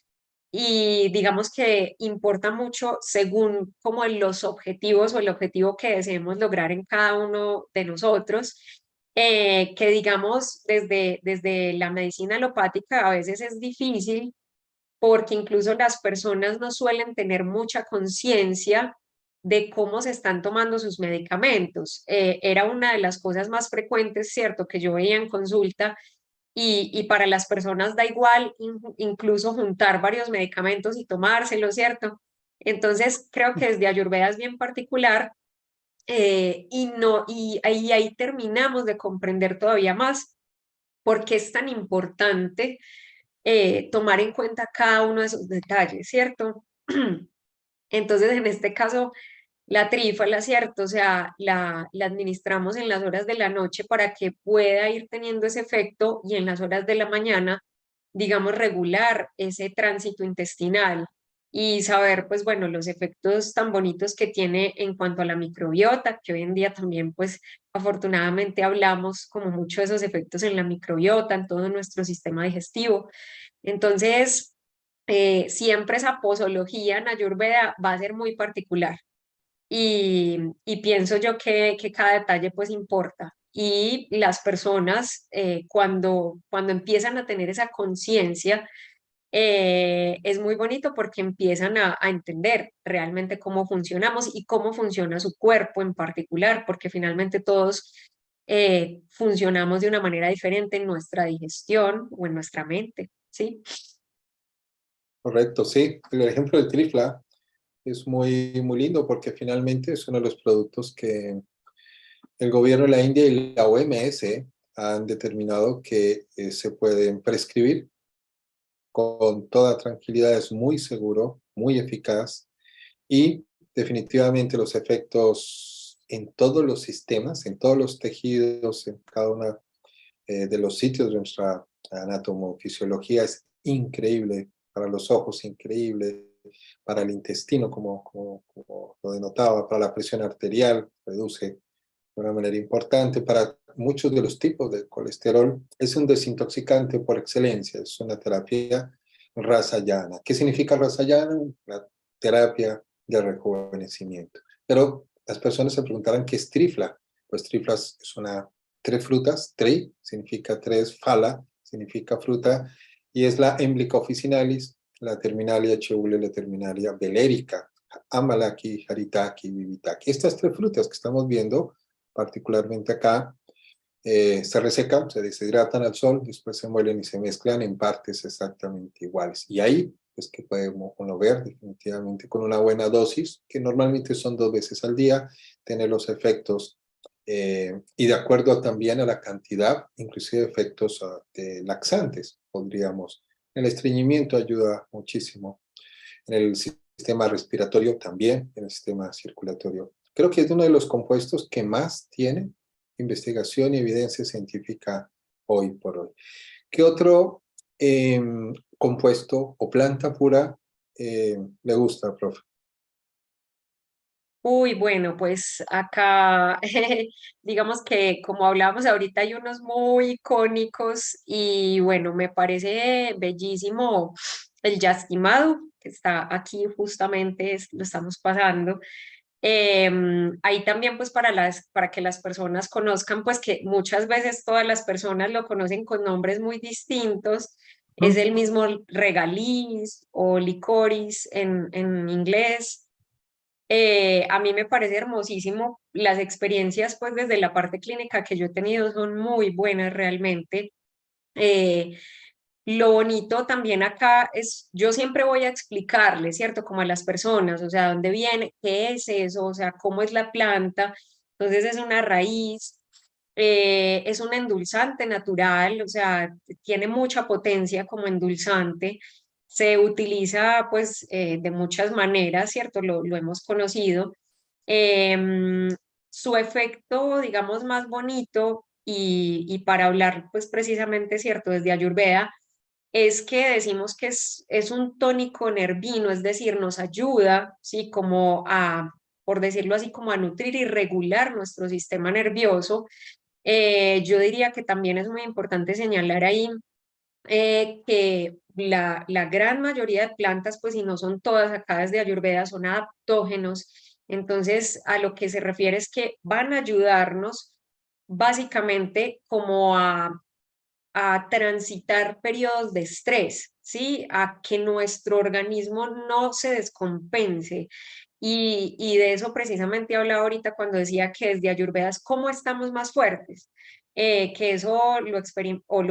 y digamos que importa mucho según como los objetivos o el objetivo que deseemos lograr en cada uno de nosotros, que digamos desde la medicina alopática a veces es difícil porque incluso las personas no suelen tener mucha conciencia de cómo se están tomando sus medicamentos. Era una de las cosas más frecuentes, ¿cierto?, que yo veía en consulta y para las personas da igual incluso juntar varios medicamentos y tomárselos, ¿cierto? Entonces creo que desde Ayurveda es bien particular y, no, y ahí terminamos de comprender todavía más por qué es tan importante tomar en cuenta cada uno de esos detalles, ¿cierto? Entonces, en este caso, la trífala, ¿cierto? O sea, la administramos en las horas de la noche para que pueda ir teniendo ese efecto y en las horas de la mañana, digamos, regular ese tránsito intestinal y saber, pues bueno, los efectos tan bonitos que tiene en cuanto a la microbiota, que hoy en día también, pues afortunadamente hablamos como mucho de esos efectos en la microbiota, en todo nuestro sistema digestivo. Entonces, siempre esa posología en Ayurveda va a ser muy particular y pienso yo que cada detalle pues importa. Y las personas cuando empiezan a tener esa conciencia, es muy bonito porque empiezan a entender realmente cómo funcionamos y cómo funciona su cuerpo en particular, porque finalmente todos funcionamos de una manera diferente en nuestra digestión o en nuestra mente, ¿sí? Correcto, sí. El ejemplo del trifla es muy lindo porque finalmente es uno de los productos que el gobierno de la India y la OMS han determinado que se pueden prescribir con toda tranquilidad, es muy seguro, muy eficaz y definitivamente los efectos en todos los sistemas, en todos los tejidos, en cada uno de los sitios de nuestra anatomofisiología es increíble, para los ojos increíble, para el intestino, como lo denotaba, para la presión arterial, reduce de una manera importante, para muchos de los tipos de colesterol, es un desintoxicante por excelencia, es una terapia rasayana. ¿Qué significa rasayana? La terapia de rejuvenecimiento. Pero las personas se preguntarán qué es trifla. Pues trifla es una tres frutas, tri significa tres, phala significa fruta, y es la Emblica officinalis, la Terminalia cheule, la Terminalia velérica, Amalaki, Haritaki, Vivitaki. Estas tres frutas que estamos viendo, particularmente acá, se resecan, se deshidratan al sol, después se muelen y se mezclan en partes exactamente iguales. Y ahí es que podemos uno ver definitivamente con una buena dosis, que normalmente son 2 veces al día, tener los efectos y de acuerdo también a la cantidad, inclusive efectos laxantes, podríamos. El estreñimiento ayuda muchísimo. En el sistema respiratorio también, en el sistema circulatorio. Creo que es uno de los compuestos que más tiene investigación y evidencia científica hoy por hoy. ¿Qué otro compuesto o planta pura le gusta, profe? Uy, bueno, pues acá, digamos que como hablábamos ahorita, hay unos muy icónicos y bueno, me parece bellísimo el Yasquimado, que está aquí justamente, lo estamos pasando. Ahí también pues para que las personas conozcan, pues que muchas veces todas las personas lo conocen con nombres muy distintos. Es el mismo regaliz o licoris en inglés. A mí me parece hermosísimo. Las experiencias, pues desde la parte clínica que yo he tenido son muy buenas realmente. Eh, lo bonito también acá es, yo siempre voy a explicarle, ¿cierto? Como a las personas, o sea, ¿dónde viene? ¿Qué es eso? O sea, ¿cómo es la planta? Entonces es una raíz, es un endulzante natural, o sea, tiene mucha potencia como endulzante. Se utiliza pues de muchas maneras, ¿cierto? Lo hemos conocido. Em, su efecto, digamos, más bonito y para hablar pues precisamente, cierto, desde Ayurveda, es que decimos que es un tónico nervino, es decir, nos ayuda, ¿sí? Como a, por decirlo así, como a nutrir y regular nuestro sistema nervioso. Yo diría que también es muy importante señalar ahí que la gran mayoría de plantas, pues si no son todas acá desde Ayurveda, son adaptógenos. Entonces, a lo que se refiere es que van a ayudarnos básicamente como a transitar periodos de estrés, ¿sí? A que nuestro organismo no se descompense. Y de eso precisamente hablaba ahorita cuando decía que desde Ayurveda es cómo estamos más fuertes. Que eso lo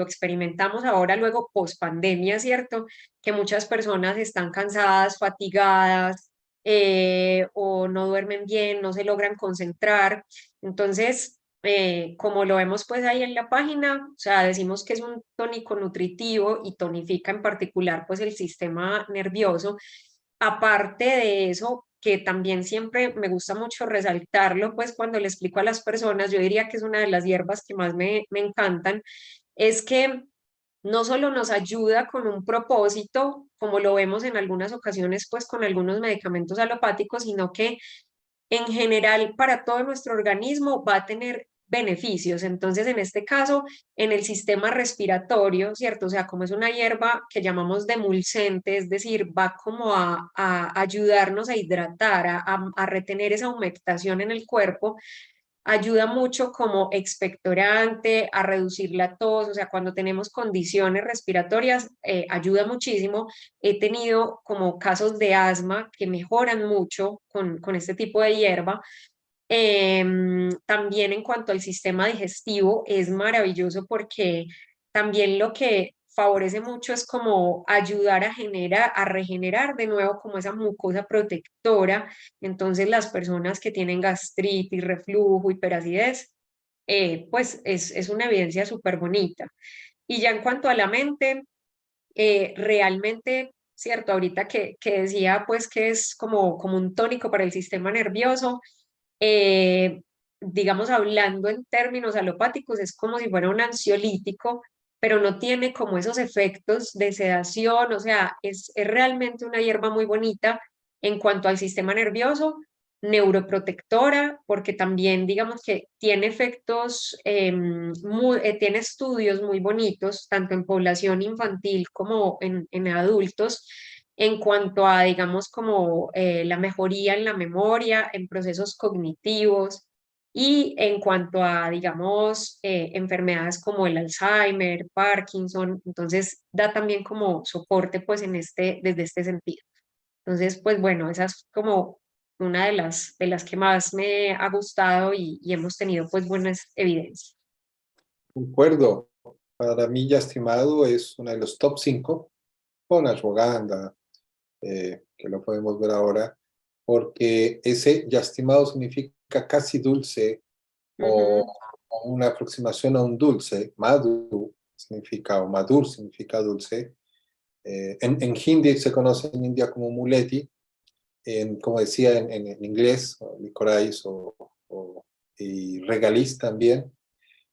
experimentamos ahora luego post pandemia, ¿cierto? Que muchas personas están cansadas, fatigadas, o no duermen bien, no se logran concentrar. Entonces, como lo vemos pues ahí en la página, o sea, decimos que es un tónico nutritivo y tonifica en particular pues el sistema nervioso. Aparte de eso, que también siempre me gusta mucho resaltarlo, pues cuando le explico a las personas, yo diría que es una de las hierbas que más me encantan, es que no solo nos ayuda con un propósito, como lo vemos en algunas ocasiones, pues con algunos medicamentos alopáticos, sino que en general para todo nuestro organismo va a tener beneficios. Entonces, en este caso, en el sistema respiratorio, ¿cierto? O sea, como es una hierba que llamamos demulcente, es decir, va como a ayudarnos a hidratar, a retener esa humectación en el cuerpo, ayuda mucho como expectorante, a reducir la tos, o sea, cuando tenemos condiciones respiratorias, ayuda muchísimo. He tenido como casos de asma que mejoran mucho con este tipo de hierba. También en cuanto al sistema digestivo, es maravilloso porque también lo que favorece mucho es como ayudar a generar, a regenerar de nuevo como esa mucosa protectora. Entonces las personas que tienen gastritis, reflujo, hiperacidez, pues es una evidencia súper bonita. Y ya en cuanto a la mente, realmente, cierto, ahorita que decía pues que es como un tónico para el sistema nervioso, eh, digamos, hablando en términos alopáticos, es como si fuera un ansiolítico, pero no tiene como esos efectos de sedación, o sea, es realmente una hierba muy bonita en cuanto al sistema nervioso, neuroprotectora, porque también digamos que tiene efectos, tiene estudios muy bonitos, tanto en población infantil como en adultos, en cuanto a, digamos, como la mejoría en la memoria, en procesos cognitivos y en cuanto a, digamos, enfermedades como el Alzheimer, Parkinson, entonces da también como soporte pues desde este sentido. Entonces, pues bueno, esa es como una de las que más me ha gustado y hemos tenido pues buenas evidencias. Concuerdo. Para mí, ya estimado es uno de los top 5 con ashwagandha, que lo podemos ver ahora, porque ese ya estimado significa casi dulce o, Ujú, o una aproximación a un dulce. Madhu significa, o madur significa dulce. En hindi se conoce en India como muleti, como decía en inglés, o licorice y regaliz también.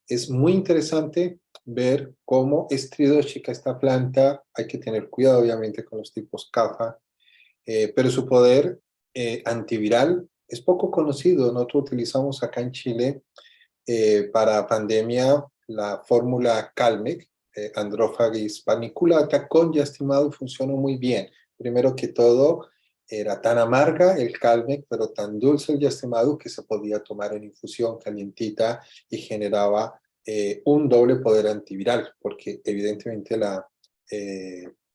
Es muy interesante ver cómo es tridóxica esta planta. Hay que tener cuidado, obviamente, con los tipos CAFA, pero su poder antiviral es poco conocido. Nosotros utilizamos acá en Chile para pandemia la fórmula Calmec, Androphagis paniculata, con yastimado y funcionó muy bien. Primero que todo, era tan amarga el Calmec, pero tan dulce el yastimado que se podía tomar en infusión calientita y generaba un doble poder antiviral, porque evidentemente la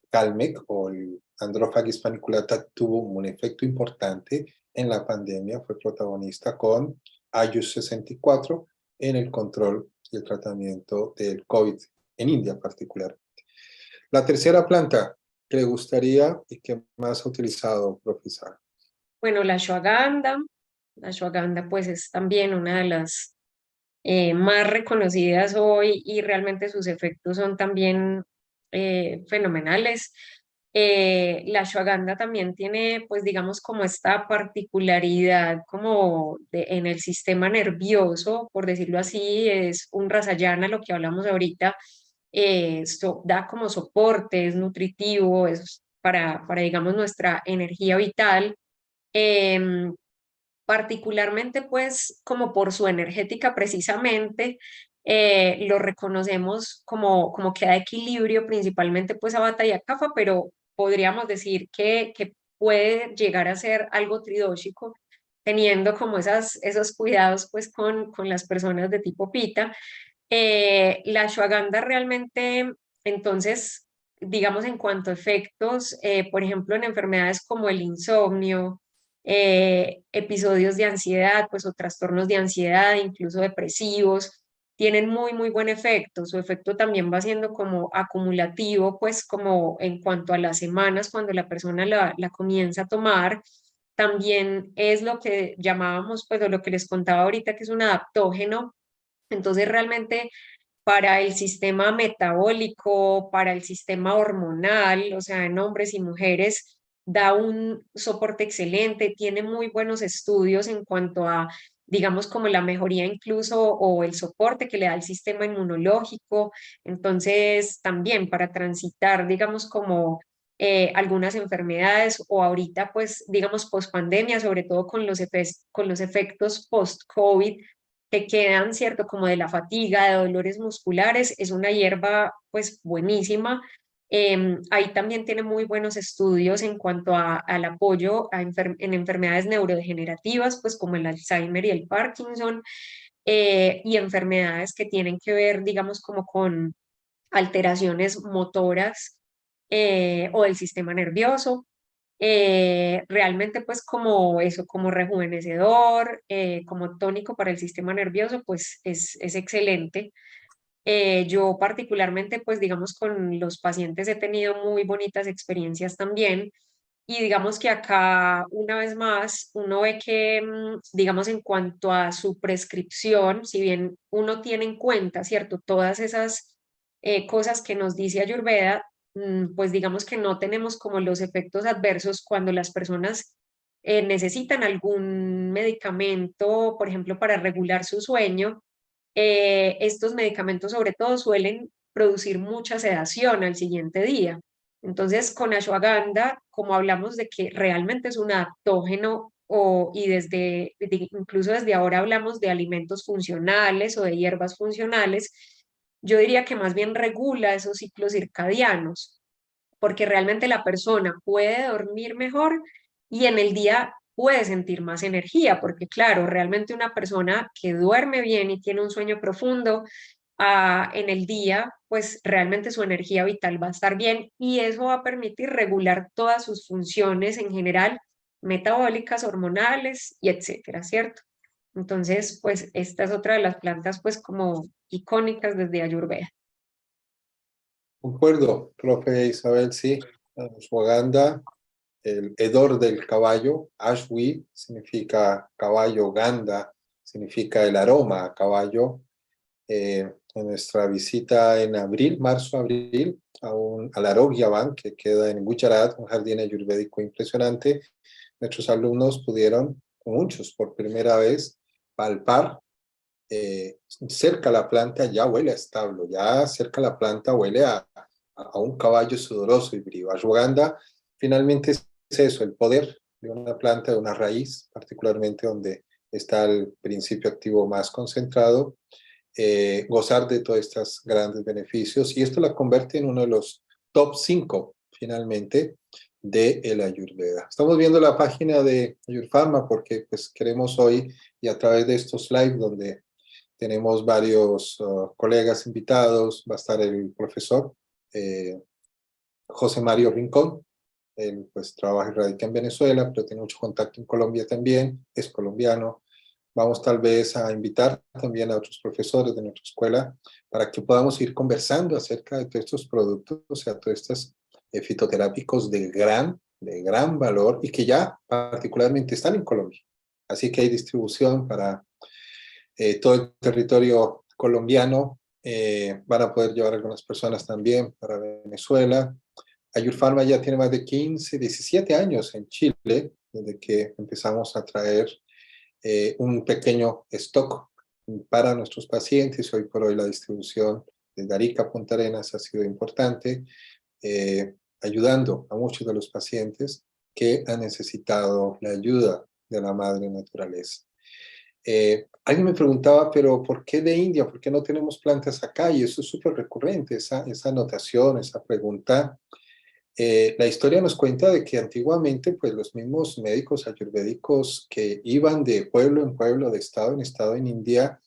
Calmec o el Androphagis paniculata tuvo un efecto importante en la pandemia, fue protagonista con Ayush 64 en el control y el tratamiento del COVID en India particularmente. La tercera planta que le gustaría y que más ha utilizado, profesor. bueno, la ashwagandha pues es también una de las más reconocidas hoy y realmente sus efectos son también fenomenales. La ashwagandha también tiene, pues digamos, como esta particularidad como en el sistema nervioso, por decirlo así, es un rasayana, lo que hablamos ahorita, da como soporte, es nutritivo, es para, digamos, nuestra energía vital. Em, Particularmente pues como por su energética precisamente, lo reconocemos como que da equilibrio principalmente pues a Vata y a Kapha, pero podríamos decir que puede llegar a ser algo tridóxico, teniendo como esos cuidados pues con las personas de tipo Pita. La ashwagandha realmente, entonces, digamos en cuanto a efectos, por ejemplo, en enfermedades como el insomnio, episodios de ansiedad, pues o trastornos de ansiedad, incluso depresivos, tienen muy, muy buen efecto. Su efecto también va siendo como acumulativo, pues como en cuanto a las semanas cuando la persona la comienza a tomar. También es lo que llamábamos, pues, o lo que les contaba ahorita, que es un adaptógeno. Entonces, realmente para el sistema metabólico, para el sistema hormonal, o sea, en hombres y mujeres, da un soporte excelente, tiene muy buenos estudios en cuanto a, digamos, como la mejoría incluso o el soporte que le da al sistema inmunológico. Entonces, también para transitar, digamos, como algunas enfermedades o ahorita, pues, digamos, post pandemia, sobre todo con los efectos post-COVID que quedan, ¿cierto? Como de la fatiga, de dolores musculares, es una hierba pues buenísima. Ahí también tiene muy buenos estudios en cuanto al apoyo en enfermedades neurodegenerativas, pues como el Alzheimer y el Parkinson, y enfermedades que tienen que ver, digamos, como con alteraciones motoras o del sistema nervioso. Realmente pues como eso, como rejuvenecedor, como tónico para el sistema nervioso, pues es excelente. Yo particularmente pues digamos con los pacientes he tenido muy bonitas experiencias también y digamos que acá una vez más uno ve que digamos en cuanto a su prescripción, si bien uno tiene en cuenta, ¿cierto? Todas esas cosas que nos dice Ayurveda, pues digamos que no tenemos como los efectos adversos cuando las personas necesitan algún medicamento, por ejemplo, para regular su sueño. Estos medicamentos sobre todo suelen producir mucha sedación al siguiente día. Entonces, con ashwagandha, como hablamos de que realmente es un adaptógeno y incluso desde ahora hablamos de alimentos funcionales o de hierbas funcionales, yo diría que más bien regula esos ciclos circadianos porque realmente la persona puede dormir mejor y en el día puede sentir más energía, porque claro, realmente una persona que duerme bien y tiene un sueño profundo, en el día, pues realmente su energía vital va a estar bien y eso va a permitir regular todas sus funciones en general, metabólicas, hormonales y etcétera, ¿cierto? Entonces, pues esta es otra de las plantas pues como icónicas desde Ayurveda. Concuerdo, profe Isabel, sí. Ashwagandha, el hedor del caballo, Ashwi significa caballo, Gandha significa el aroma a caballo. En nuestra visita en abril, marzo-abril, al Arogya Van, que queda en Gujarat, un jardín ayurvédico impresionante, nuestros alumnos pudieron, muchos por primera vez, palpar cerca la planta ya huele a establo, ya cerca la planta huele a un caballo sudoroso y brío. Ashwagandha finalmente es eso, el poder de una planta, de una raíz, particularmente donde está el principio activo más concentrado, gozar de todos estos grandes beneficios y esto la convierte en uno de los top 5 finalmente de el Ayurveda. Estamos viendo la página de Ayurpharma porque pues queremos hoy y a través de estos live donde tenemos varios colegas invitados, va a estar el profesor José Mario Rincón, él pues trabaja y radica en Venezuela, pero tiene mucho contacto en Colombia también, es colombiano. Vamos tal vez a invitar también a otros profesores de nuestra escuela para que podamos ir conversando acerca de todos estos productos, o sea, todos estos fitoterápicos de gran valor y que ya particularmente están en Colombia. Así que hay distribución para todo el territorio colombiano, van a poder llevar algunas personas también para Venezuela. Ayurpharma ya tiene más de 15, 17 años en Chile, desde que empezamos a traer un pequeño stock para nuestros pacientes. Hoy por hoy la distribución desde Arica a Punta Arenas ha sido importante, ayudando a muchos de los pacientes que han necesitado la ayuda de la madre naturaleza. Alguien me preguntaba, pero ¿por qué de India? ¿Por qué no tenemos plantas acá? Y eso es súper recurrente, esa anotación, esa pregunta. La historia nos cuenta de que antiguamente, pues los mismos médicos ayurvédicos que iban de pueblo en pueblo, de estado en estado en India,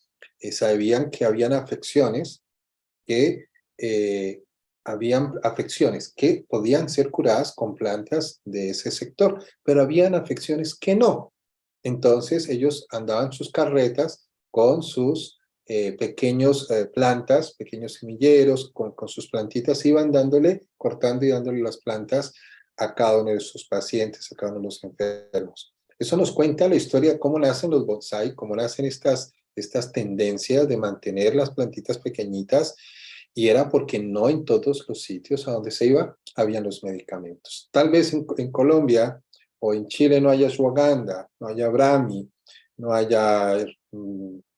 sabían que que habían afecciones que podían ser curadas con plantas de ese sector, pero habían afecciones que no. Entonces ellos andaban sus carretas con sus pequeños plantas, pequeños semilleros, con sus plantitas, iban dándole, cortando y dándole las plantas a cada uno de sus pacientes, a cada uno de los enfermos. Eso nos cuenta la historia de cómo nacen los bonsai, cómo nacen estas tendencias de mantener las plantitas pequeñitas, y era porque no en todos los sitios a donde se iba habían los medicamentos. Tal vez en Colombia o en Chile no haya ashwagandha, no haya brahmi, no haya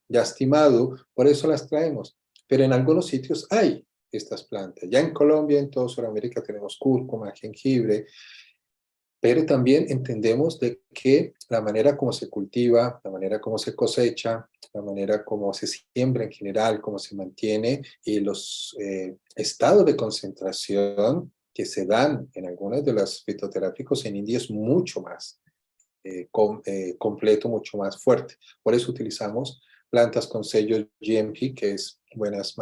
yastimadu, por eso las traemos. Pero en algunos sitios hay estas plantas. Ya en Colombia, en toda Sudamérica tenemos cúrcuma, jengibre, pero también entendemos de que la manera como se cultiva, la manera como se cosecha, la manera como se siembra en general, cómo se mantiene, y los estados de concentración que se dan en algunos de los fitoterápicos en India es mucho más completo, mucho más fuerte. Por eso utilizamos plantas con sello GMP, que es buenas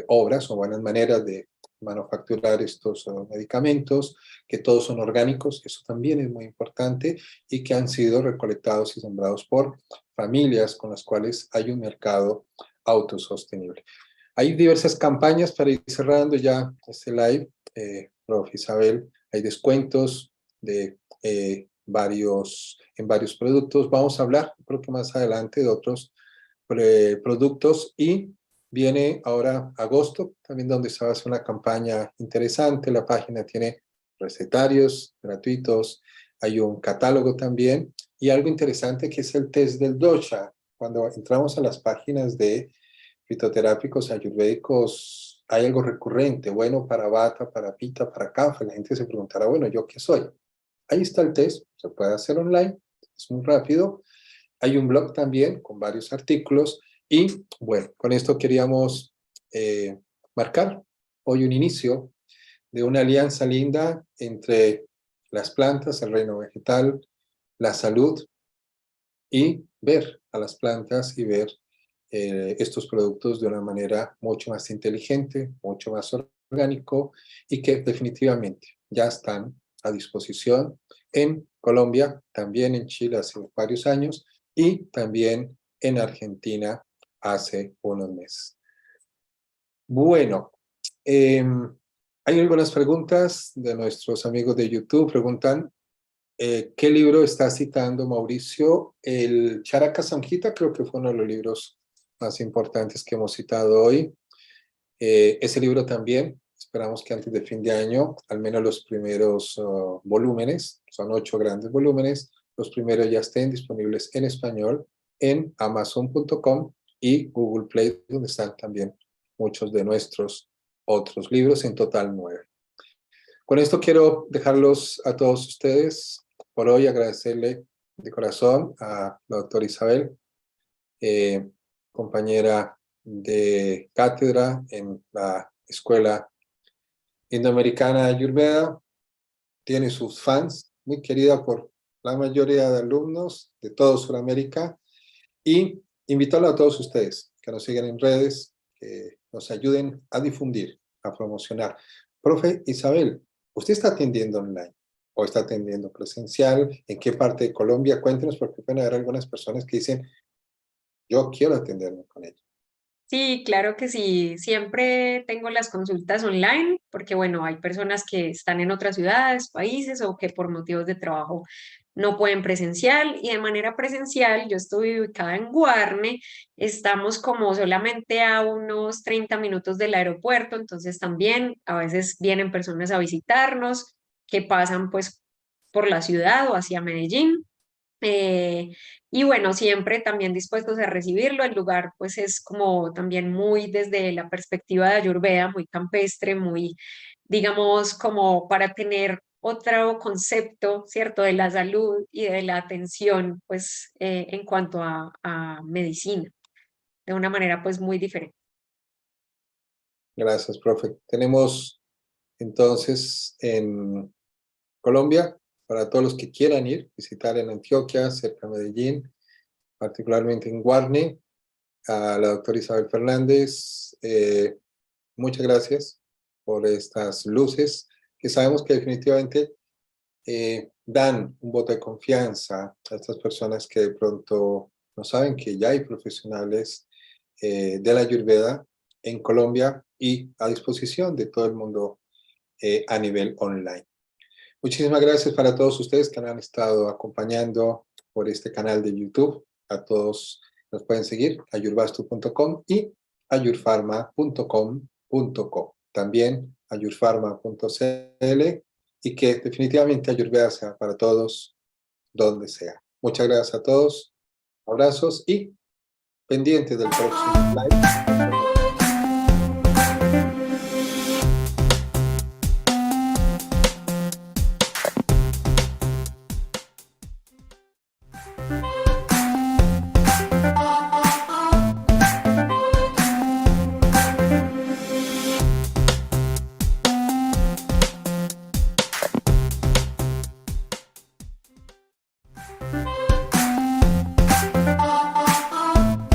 obras o buenas maneras de manufacturar estos medicamentos, que todos son orgánicos, eso también es muy importante, y que han sido recolectados y sembrados por familias con las cuales hay un mercado autosostenible. Hay diversas campañas para ir cerrando ya este live, prof. Isabel. Hay descuentos de en varios productos. Vamos a hablar, creo que más adelante, de otros productos, y viene ahora agosto, también donde se va a hacer una campaña interesante. La página tiene recetarios gratuitos, hay un catálogo también, y algo interesante que es el test del dosha. Cuando entramos a las páginas de fitoterápicos ayurvédicos, hay algo recurrente, bueno, para Vata, para Pitta, para Kapha. La gente se preguntará, bueno, ¿yo qué soy? Ahí está el test, se puede hacer online, es muy rápido. Hay un blog también con varios artículos, y bueno, con esto queríamos marcar hoy un inicio de una alianza linda entre las plantas, el reino vegetal, la salud, y ver a las plantas y ver estos productos de una manera mucho más inteligente, mucho más orgánico, y que definitivamente ya están a disposición en Colombia, también en Chile hace varios años, y también en Argentina hace unos meses. Bueno, hay algunas preguntas de nuestros amigos de YouTube. Preguntan, ¿qué libro está citando Mauricio? El Charaka Samhita creo que fue uno de los libros más importantes que hemos citado hoy. Ese libro también, esperamos que antes de fin de año, al menos los primeros volúmenes, son 8 grandes volúmenes, los primeros ya estén disponibles en español en amazon.com y Google Play, donde están también muchos de nuestros otros libros, en total 9. Con esto quiero dejarlos a todos ustedes por hoy, agradecerle de corazón a la doctora Isabel, compañera de cátedra en la Escuela Indoamericana de Ayurveda. Tiene sus fans, muy querida por la mayoría de alumnos de toda Sudamérica, y invitarlo a todos ustedes que nos sigan en redes, que nos ayuden a difundir, a promocionar. Profe Isabel, ¿usted está atendiendo online o está atendiendo presencial? ¿En qué parte de Colombia? Cuéntenos, porque pueden haber algunas personas que dicen, yo quiero atenderme con ella. Sí, claro que sí. Siempre tengo las consultas online porque, bueno, hay personas que están en otras ciudades, países o que por motivos de trabajo no pueden presencial, y de manera presencial yo estoy ubicada en Guarne, estamos como solamente a unos 30 minutos del aeropuerto, entonces también a veces vienen personas a visitarnos que pasan pues por la ciudad o hacia Medellín. eh, y bueno, siempre también dispuestos a recibirlo. El lugar pues es como también muy desde la perspectiva de Ayurveda, muy campestre, muy, digamos, como para tener otro concepto, ¿cierto?, de la salud y de la atención, pues, en cuanto a medicina, de una manera, pues, muy diferente. Gracias, profe. Tenemos entonces en Colombia, para todos los que quieran ir, visitar en Antioquia, cerca de Medellín, particularmente en Guarne, a la doctora Isabel Fernández. Muchas gracias por estas luces, que sabemos que definitivamente dan un voto de confianza a estas personas que de pronto no saben que ya hay profesionales de la Ayurveda en Colombia y a disposición de todo el mundo a nivel online. Muchísimas gracias para todos ustedes que nos han estado acompañando por este canal de YouTube. A todos nos pueden seguir, ayurvastu.com y ayurfarma.com.co. También ayurfarma.cl, y que definitivamente Ayurveda sea para todos, donde sea. Muchas gracias a todos, abrazos y pendientes del próximo live.